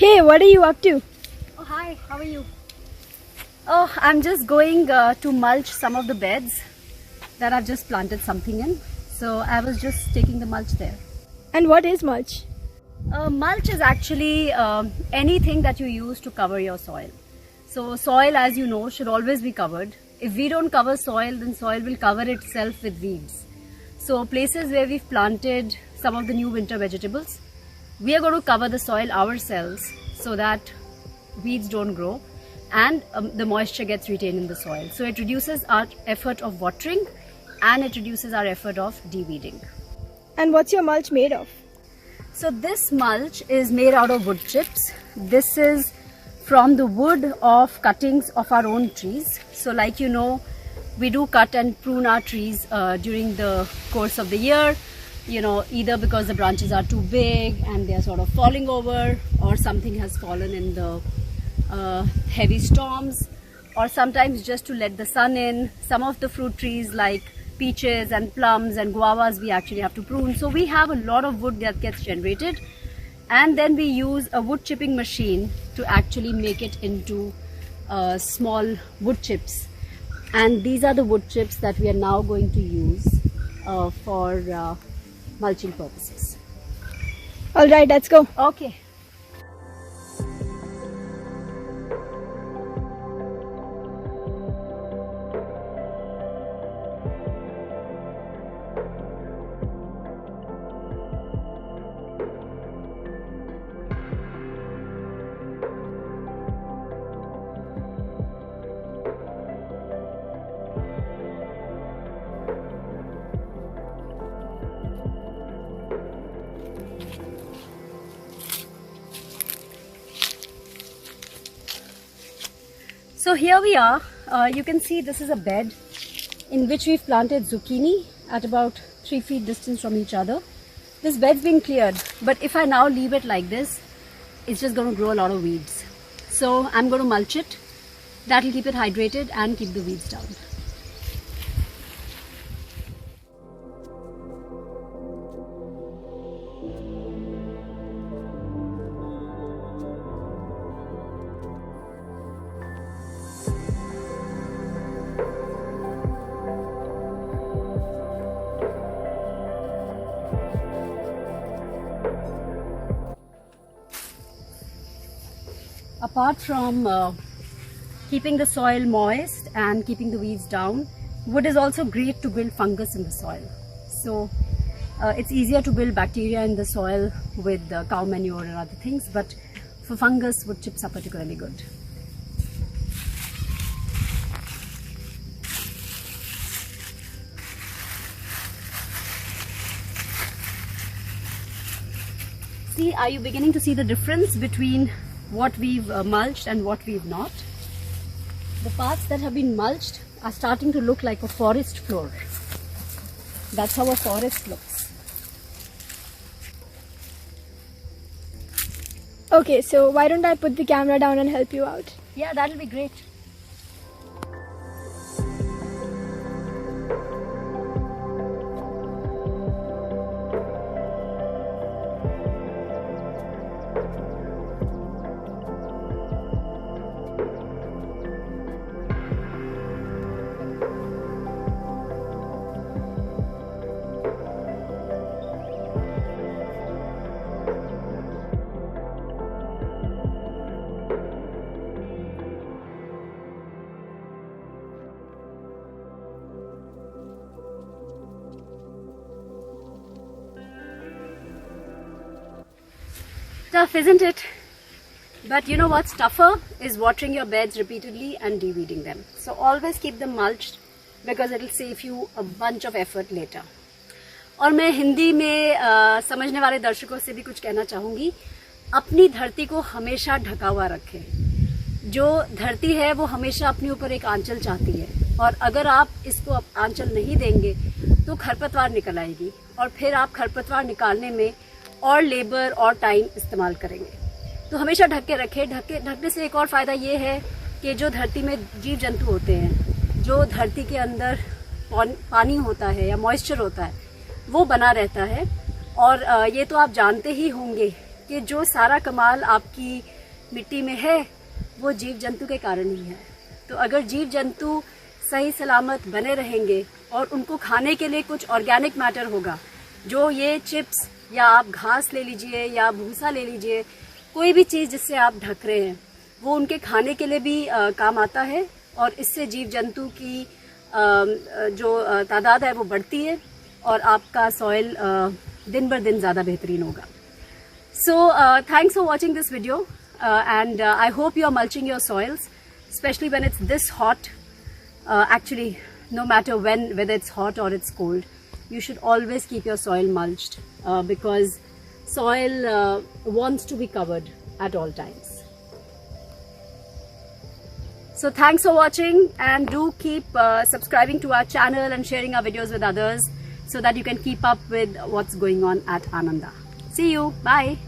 Hey, what are you up to? Oh, hi, how are you? Oh, I'm just going to mulch some of the beds that I've just planted something in. So I was just taking the mulch there. And what is mulch? Mulch is actually anything that you use to cover your soil. So soil, as you know, should always be covered. If we don't cover soil, then soil will cover itself with weeds. So places where we've planted some of the new winter vegetables, we are going to cover the soil ourselves so that weeds don't grow and the moisture gets retained in the soil. So it reduces our effort of watering and it reduces our effort of de-weeding. And what's your mulch made of? So this mulch is made out of wood chips. This is from the wood of cuttings of our own trees. So like you know, we do cut and prune our trees during the course of the year, you know, either because the branches are too big and they are sort of falling over, or something has fallen in the heavy storms, or sometimes just to let the sun in. Some of the fruit trees like peaches and plums and guavas we actually have to prune. So we have a lot of wood that gets generated, and then we use a wood chipping machine to actually make it into small wood chips. And these are the wood chips that we are now going to use for mulching purposes. All right, let's go. Okay. So here we are. You can see this is a bed in which we've planted zucchini at about 3 feet distance from each other. This bed's been cleared, but if I now leave it like this, it's just going to grow a lot of weeds. So I'm going to mulch it. That'll keep it hydrated and keep the weeds down. Apart from keeping the soil moist and keeping the weeds down, wood is also great to build fungus in the soil. So it's easier to build bacteria in the soil with cow manure and other things, but for fungus, wood chips are particularly good. See, are you beginning to see the difference between what we've mulched and what we've not? The parts that have been mulched are starting to look like a forest floor. That's how a forest looks. Okay, so why don't I put the camera down and help you out? Yeah, that'll be great. Tough, isn't it? But you know what's tougher is watering your beds repeatedly and de-weeding them. So always keep them mulched because it'll save you a bunch of effort later. और मैं हिंदी में समझने वाले दर्शकों से भी कुछ कहना चाहूँगी, अपनी धरती को हमेशा ढका हुआ रखें। जो धरती है वो हमेशा अपने ऊपर एक आंचल चाहती है, और अगर आप इसको आंचल नहीं देंगे तो खरपतवार निकल आएगी, और फिर आप खरपतवार निकालने में और लेबर और टाइम इस्तेमाल करेंगे। तो हमेशा ढक के रखें। ढकने से एक और फ़ायदा ये है कि जो धरती में जीव जंतु होते हैं, जो धरती के अंदर पानी होता है या मॉइस्चर होता है, वो बना रहता है। और ये तो आप जानते ही होंगे कि जो सारा कमाल आपकी मिट्टी में है वो जीव जंतु के कारण ही है। तो अगर जीव जंतु सही सलामत बने रहेंगे और उनको खाने के लिए कुछ ऑर्गेनिक मैटर होगा, जो ये चिप्स या आप घास ले लीजिए या भूसा ले लीजिए, कोई भी चीज़ जिससे आप ढक रहे हैं वो उनके खाने के लिए भी काम आता है और इससे जीव जंतु की जो तादाद है वो बढ़ती है और आपका सॉइल दिन बर दिन ज़्यादा बेहतरीन होगा। So thanks for watching this video and I hope you are mulching your soils, especially when it's this hot. Actually, no matter when, whether it's hot or it's cold, you should always keep your soil mulched because soil wants to be covered at all times. So thanks for watching and do keep subscribing to our channel and sharing our videos with others so that you can keep up with what's going on at Ananda. See you. Bye.